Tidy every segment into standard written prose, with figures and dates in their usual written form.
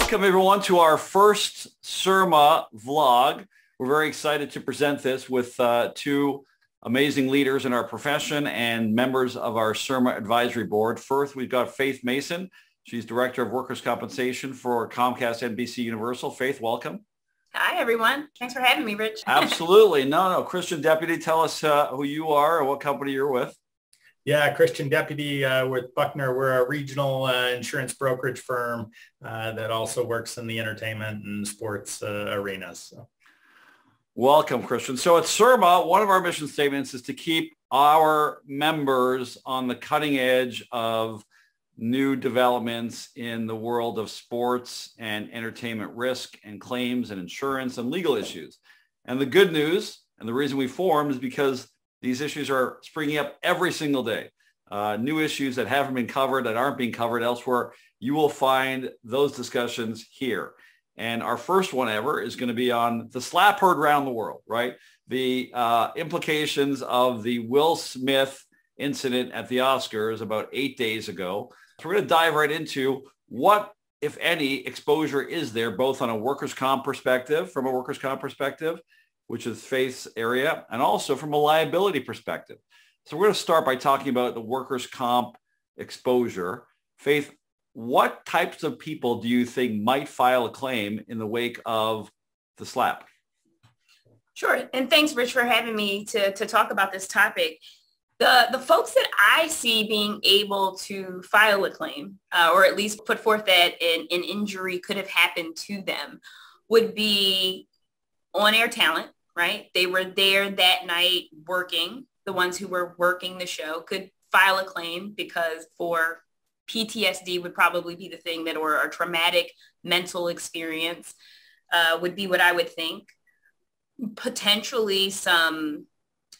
Welcome everyone to our first SERMA vlog. We're very excited to present this with two amazing leaders in our profession and members of our SERMA advisory board. First, we've got Faith Mason. She's Director of Workers' Compensation for Comcast NBC Universal. Faith, welcome. Hi, everyone. Thanks for having me, Rich. Absolutely. No. Christian Deputy, tell us who you are and what company you're with. Yeah, Christian Deputy with Buckner. We're a regional insurance brokerage firm that also works in the entertainment and sports arenas. So. Welcome, Christian. So at SERMA, one of our mission statements is to keep our members on the cutting edge of new developments in the world of sports and entertainment risk and claims and insurance and legal issues. And the good news, and the reason we formed, is because these issues are springing up every single day. New issues that haven't been covered, that aren't being covered elsewhere. You will find those discussions here. And our first one ever is going to be on the slap heard around the world, right? The implications of the Will Smith incident at the Oscars about 8 days ago. So we're going to dive right into what, if any, exposure is there, both on a workers' comp perspective, which is Faith's area, and also from a liability perspective. So we're going to start by talking about the workers' comp exposure. Faith, what types of people do you think might file a claim in the wake of the slap? Sure. And thanks, Rich, for having me to talk about this topic. The folks that I see being able to file a claim, or at least put forth that an injury could have happened to them, would be on-air talent. Right? They were there that night working. The ones who were working the show could file a claim because for PTSD would probably be the thing that, or a traumatic mental experience would be what I would think. Potentially some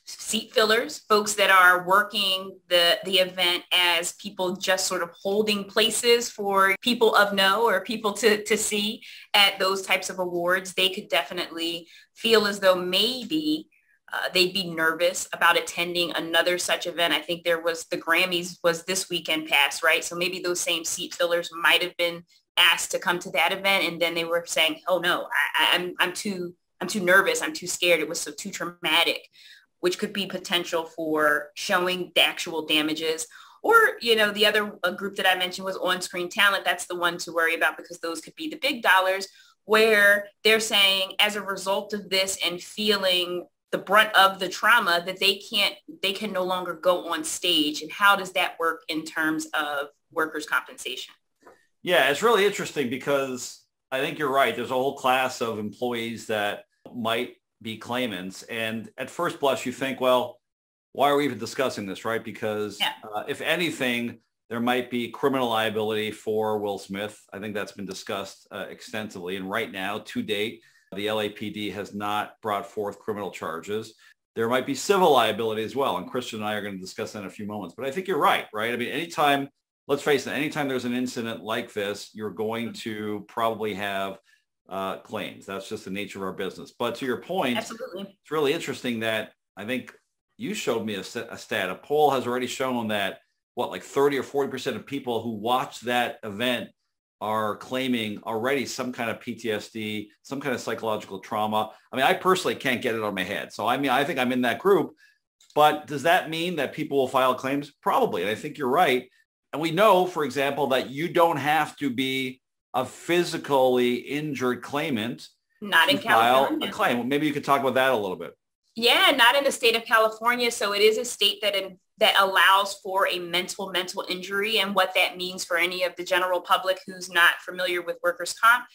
seat fillers, folks that are working the event as people just sort of holding places for people of know or people to see at those types of awards. They could definitely feel as though maybe they'd be nervous about attending another such event. I think the Grammys was this weekend past, right? So maybe those same seat fillers might have been asked to come to that event. And then they were saying, oh no, I'm too nervous. I'm too scared. It was too traumatic, which could be potential for showing the actual damages. Or, the other group that I mentioned was on-screen talent. That's the one to worry about because those could be the big dollars where they're saying as a result of this and feeling the brunt of the trauma that they can no longer go on stage. And how does that work in terms of workers' compensation? Yeah, it's really interesting because I think you're right. There's a whole class of employees that might be claimants. And at first blush, you think, well, why are we even discussing this, right? Because if anything, there might be criminal liability for Will Smith. I think that's been discussed extensively. And right now, to date, the LAPD has not brought forth criminal charges. There might be civil liability as well. And Christian and I are going to discuss that in a few moments. But I think you're right? I mean, anytime, let's face it, anytime there's an incident like this, you're going to probably have claims. That's just the nature of our business. But to your point, absolutely, it's really interesting that I think you showed me a stat. A poll has already shown that, like 30 or 40% of people who watched that event are claiming already some kind of PTSD, some kind of psychological trauma. I mean, I personally can't get it on my head. So, I mean, I think I'm in that group. But does that mean that people will file claims? Probably. And I think you're right. And we know, for example, that you don't have to be a physically injured claimant not in file California. A claim. Maybe you could talk about that a little bit. Yeah, not in the state of California. So it is a state that allows for a mental injury. And what that means for any of the general public who's not familiar with workers' comp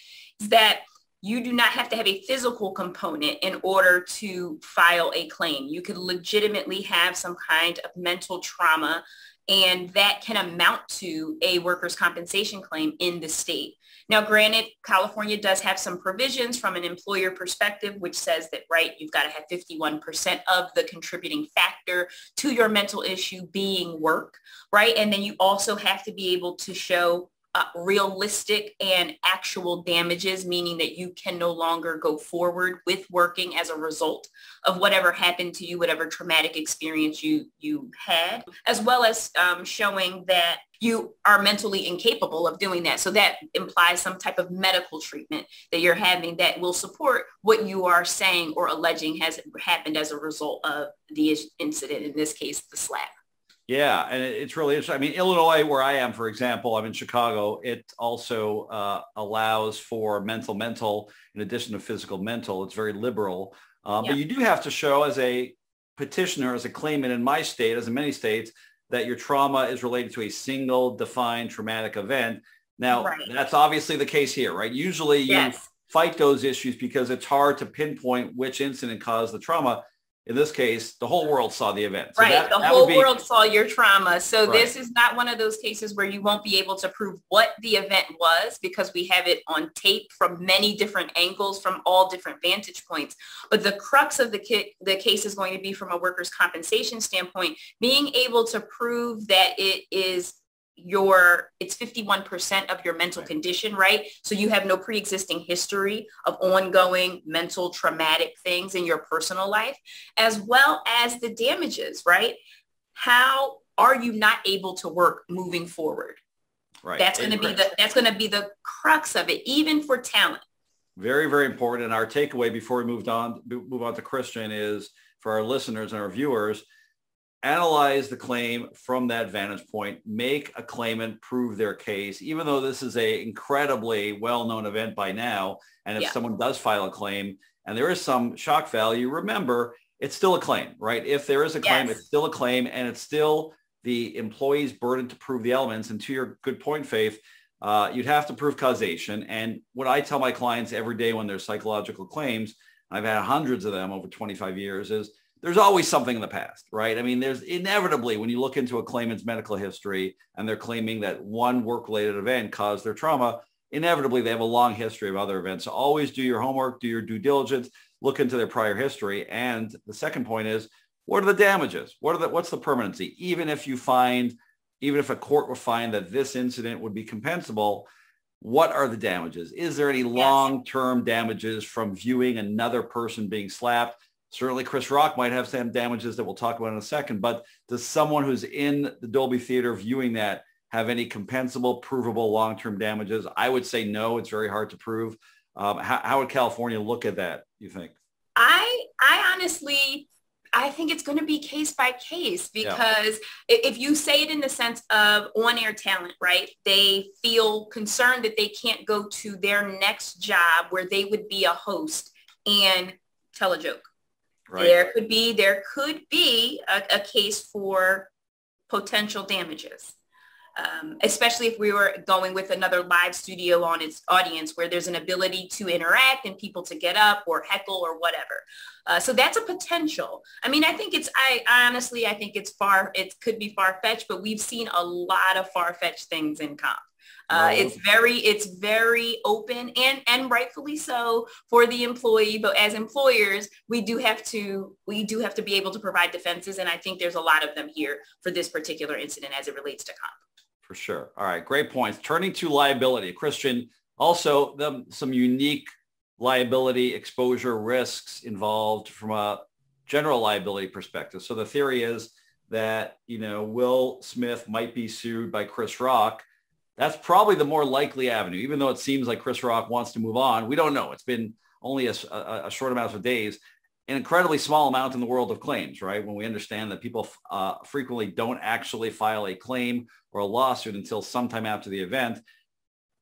is that you do not have to have a physical component in order to file a claim. You could legitimately have some kind of mental trauma, and that can amount to a workers' compensation claim in the state. Now, granted, California does have some provisions from an employer perspective, which says that, right, you've got to have 51% of the contributing factor to your mental issue being work, right? And then you also have to be able to show realistic and actual damages, meaning that you can no longer go forward with working as a result of whatever happened to you, whatever traumatic experience you had, as well as showing that you are mentally incapable of doing that. So that implies some type of medical treatment that you're having that will support what you are saying or alleging has happened as a result of the incident, in this case, the slap. Yeah, and it's really interesting. I mean, Illinois, where I am, for example, I'm in Chicago, it also allows for mental, in addition to physical mental. It's very liberal. But you do have to show as a petitioner, as a claimant in my state, as in many states, that your trauma is related to a single defined traumatic event. Now, that's obviously the case here, right? Usually you fight those issues because it's hard to pinpoint which incident caused the trauma. In this case, the whole world saw the event. So the whole world saw your trauma. So this is not one of those cases where you won't be able to prove what the event was, because we have it on tape from many different angles, from all different vantage points. But the crux of the case is going to be, from a workers' compensation standpoint, being able to prove that it's 51% of your mental condition, right? So you have no pre-existing history of ongoing mental traumatic things in your personal life, as well as the damages, How are you not able to work moving forward? Right. That's going to be the crux of it, even for talent. Very, very important. And our takeaway before we move on to Christian is, for our listeners and our viewers, analyze the claim from that vantage point, make a claimant prove their case, even though this is a incredibly well-known event by now. And if someone does file a claim and there is some shock value, remember, it's still a claim, right? If there is a claim, it's still a claim, and it's still the employee's burden to prove the elements. And to your good point, Faith, you'd have to prove causation. And what I tell my clients every day when there's psychological claims, I've had hundreds of them over 25 years, is there's always something in the past, right? I mean, there's inevitably, when you look into a claimant's medical history and they're claiming that one work-related event caused their trauma, inevitably they have a long history of other events. So always do your homework, do your due diligence, look into their prior history. And the second point is, what are the damages? What's the permanency? Even if a court would find that this incident would be compensable, what are the damages? Is there any long-term damages from viewing another person being slapped? Certainly Chris Rock might have some damages that we'll talk about in a second, but does someone who's in the Dolby Theater viewing that have any compensable, provable long-term damages? I would say no. It's very hard to prove. How would California look at that, you think? I honestly, I think it's going to be case by case, because if you say it in the sense of on-air talent, right? They feel concerned that they can't go to their next job where they would be a host and tell a joke. Right. There could be a case for potential damages, especially if we were going with another live studio on its audience where there's an ability to interact and people to get up or heckle or whatever. So that's a potential. I mean, I think honestly, I think it could be far-fetched, but we've seen a lot of far-fetched things in comp. It's very open and rightfully so for the employee, but as employers, we do have to be able to provide defenses. And I think there's a lot of them here for this particular incident as it relates to comp. For sure. All right. Great points. Turning to liability, Christian, also some unique liability exposure risks involved from a general liability perspective. So the theory is that, Will Smith might be sued by Chris Rock. That's probably the more likely avenue, even though it seems like Chris Rock wants to move on. We don't know. It's been only a short amount of days, an incredibly small amount in the world of claims, right? When we understand that people frequently don't actually file a claim or a lawsuit until sometime after the event,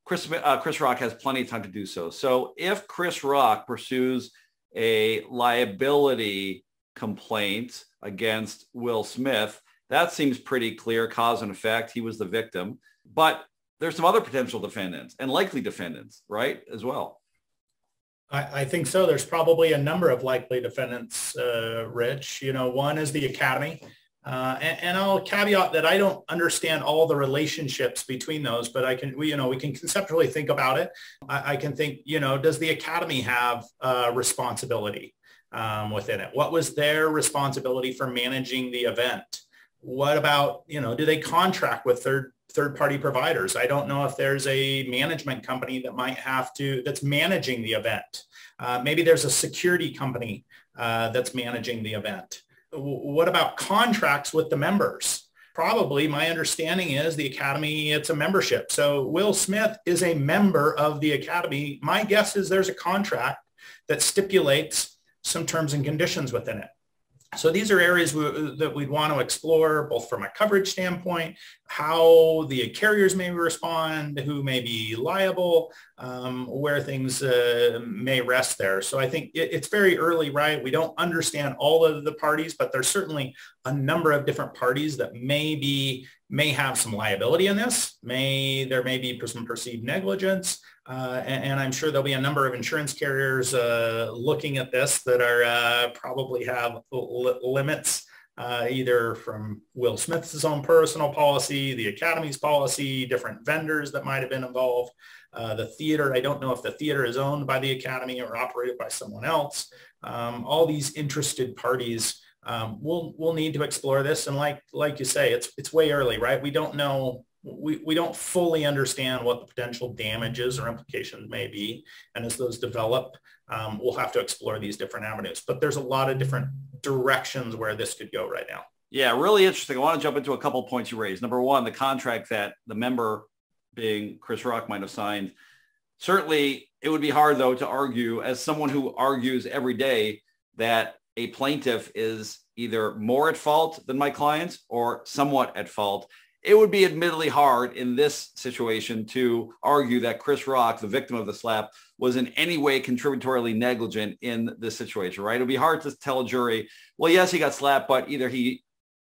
Chris Rock has plenty of time to do so. So if Chris Rock pursues a liability complaint against Will Smith, that seems pretty clear, cause and effect. He was the victim. But there's some other potential defendants and likely defendants, right, as well. I think so. There's probably a number of likely defendants, Rich. One is the Academy. And I'll caveat that I don't understand all the relationships between those, but we can conceptually think about it. I can think, does the Academy have responsibility within it? What was their responsibility for managing the event? What about, do they contract with third-party providers. I don't know if there's a management company that that's managing the event. Maybe there's a security company that's managing the event. What about contracts with the members? Probably my understanding is the Academy, it's a membership. So Will Smith is a member of the Academy. My guess is there's a contract that stipulates some terms and conditions within it. So these are areas that we'd want to explore, both from a coverage standpoint, how the carriers may respond, who may be liable, where things may rest there. So I think it's very early, right? We don't understand all of the parties, but there's certainly a number of different parties that may have some liability in this. There may be some perceived negligence. And I'm sure there'll be a number of insurance carriers looking at this that are probably have limits, either from Will Smith's own personal policy, the Academy's policy, different vendors that might have been involved. The theater, I don't know if the theater is owned by the Academy or operated by someone else. All these interested parties we'll need to explore this. And like you say, it's way early, right? We don't know. We don't fully understand what the potential damages or implications may be. And as those develop, we'll have to explore these different avenues. But there's a lot of different directions where this could go right now. Yeah, really interesting. I want to jump into a couple of points you raised. Number one, the contract that the member, being Chris Rock, might have signed. Certainly, it would be hard, though, to argue, as someone who argues every day, that a plaintiff is either more at fault than my clients or somewhat at fault. It would be admittedly hard in this situation to argue that Chris Rock, the victim of the slap, was in any way contributory negligent in this situation, right? It would be hard to tell a jury, well, yes, he got slapped, but either he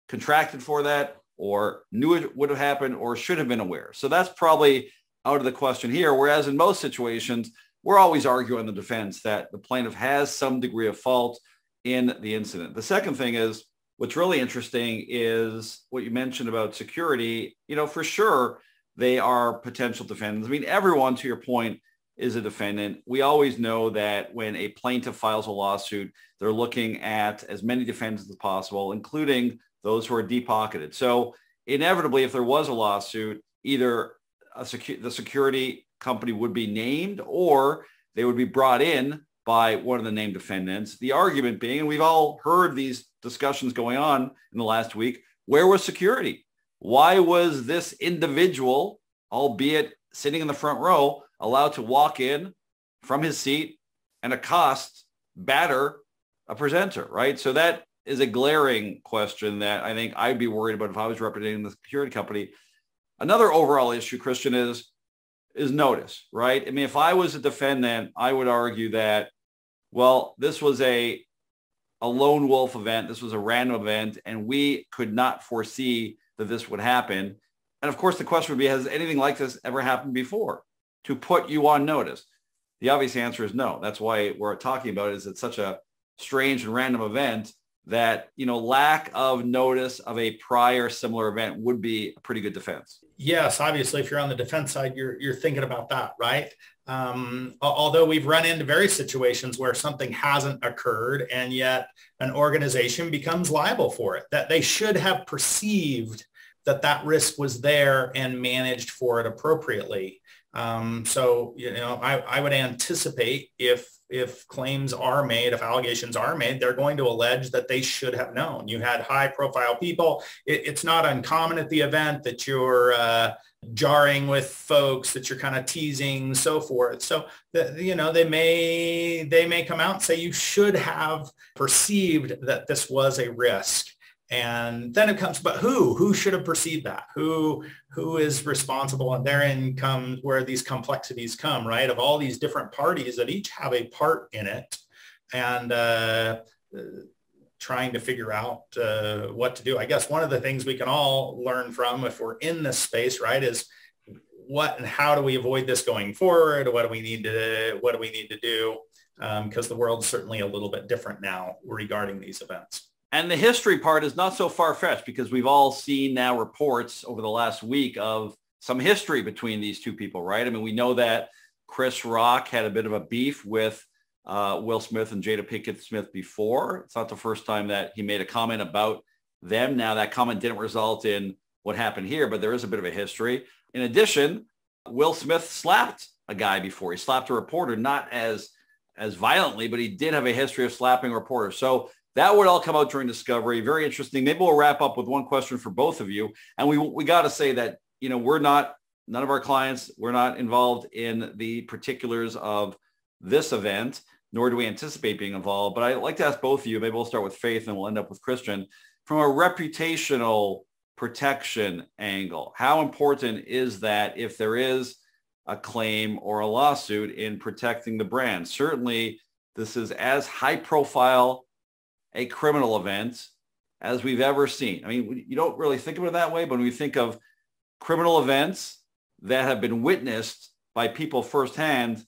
contracted for that or knew it would have happened or should have been aware. So that's probably out of the question here. Whereas in most situations, we're always arguing the defense that the plaintiff has some degree of fault in the incident. The second thing is, what's really interesting is what you mentioned about security. You know, for sure, they are potential defendants. I mean, everyone, to your point, is a defendant. We always know that when a plaintiff files a lawsuit, they're looking at as many defendants as possible, including those who are deep-pocketed. So inevitably, if there was a lawsuit, either the security company would be named or they would be brought in by one of the named defendants. The argument being, and we've all heard these discussions going on in the last week, where was security? Why was this individual, albeit sitting in the front row, allowed to walk in from his seat and accost, batter a presenter, right? So that is a glaring question that I think I'd be worried about if I was representing the security company. Another overall issue, Christian, is notice, right? I mean, if I was a defendant, I would argue that, well, this was a lone wolf event. This was a random event, and we could not foresee that this would happen. And of course, the question would be, has anything like this ever happened before to put you on notice? The obvious answer is no. That's why we're talking about it, is it's such a strange and random event that, you know, lack of notice of a prior similar event would be a pretty good defense. Yes, obviously, if you're on the defense side, you're thinking about that, right? Although we've run into various situations where something hasn't occurred and yet an organization becomes liable for it, that they should have perceived that risk was there and managed for it appropriately. So, you know, I would anticipate if claims are made, if allegations are made, they're going to allege that they should have known. You had high profile people. It's not uncommon at the event that you're jarring with folks, that you're kind of teasing, so forth. So, you know, they may come out and say you should have perceived that this was a risk. And then it comes, but who should have perceived that? Who is responsible? And therein comes where these complexities come, right? Of all these different parties that each have a part in it, and trying to figure out what to do. I guess one of the things we can all learn from, if we're in this space, right, is what and how do we avoid this going forward? What do we need to do? Because the world's certainly a little bit different now regarding these events. And the history part is not so far-fetched, because we've all seen now reports over the last week of some history between these two people, right? I mean, we know that Chris Rock had a bit of a beef with Will Smith and Jada Pinkett Smith before. It's not the first time that he made a comment about them. Now, that comment didn't result in what happened here, but there is a bit of a history. In addition, Will Smith slapped a guy before. He slapped a reporter, not as violently, but he did have a history of slapping a reporter. So that would all come out during discovery. Very interesting. Maybe we'll wrap up with one question for both of you. And we got to say that, none of our clients, we're not involved in the particulars of this event, nor do we anticipate being involved. But I'd like to ask both of you, maybe we'll start with Faith and we'll end up with Christian, from a reputational protection angle. How important is that if there is a claim or a lawsuit in protecting the brand? Certainly, this is as high profile a criminal event as we've ever seen. I mean, you don't really think of it that way, but when we think of criminal events that have been witnessed by people firsthand,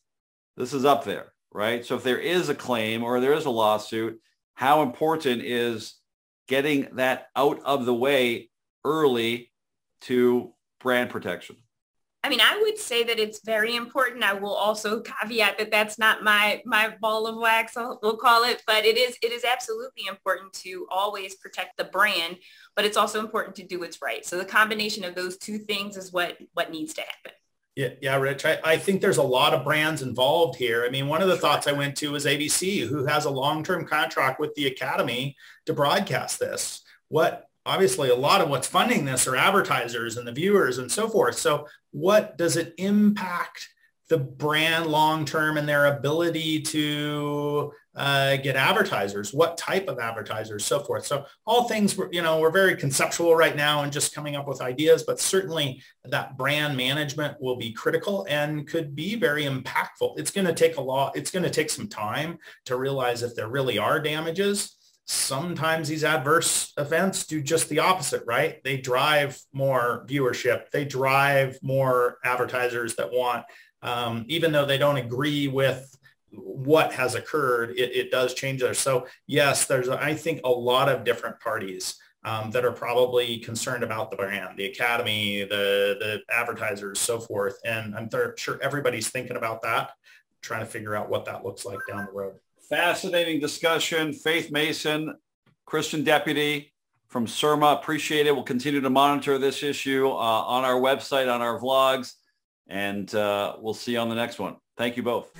this is up there, right? So if there is a claim or there is a lawsuit, how important is getting that out of the way early to brand protection? I mean, I would say that it's very important. I will also caveat that that's not my ball of wax, we'll call it, but it is absolutely important to always protect the brand, but it's also important to do what's right. So the combination of those two things is what needs to happen. Yeah, Rich, I think there's a lot of brands involved here. I mean, one of the thoughts I went to was ABC, who has a long-term contract with the Academy to broadcast this. Obviously, a lot of what's funding this are advertisers and the viewers and so forth. So what does it impact the brand long-term and their ability to get advertisers? What type of advertisers, so forth. So all things, we're very conceptual right now and just coming up with ideas, but certainly that brand management will be critical and could be very impactful. It's going to take some time to realize if there really are damages. Sometimes these adverse events do just the opposite, right? They drive more viewership. They drive more advertisers that want, even though they don't agree with what has occurred, it does change there. So yes, there's, I think, a lot of different parties that are probably concerned about the brand, the Academy, the advertisers, so forth. And I'm sure everybody's thinking about that, trying to figure out what that looks like down the road. Fascinating discussion. Faith Mason, Christian Deputy from SERMA. Appreciate it. We'll continue to monitor this issue on our website, on our vlogs, and we'll see you on the next one. Thank you both.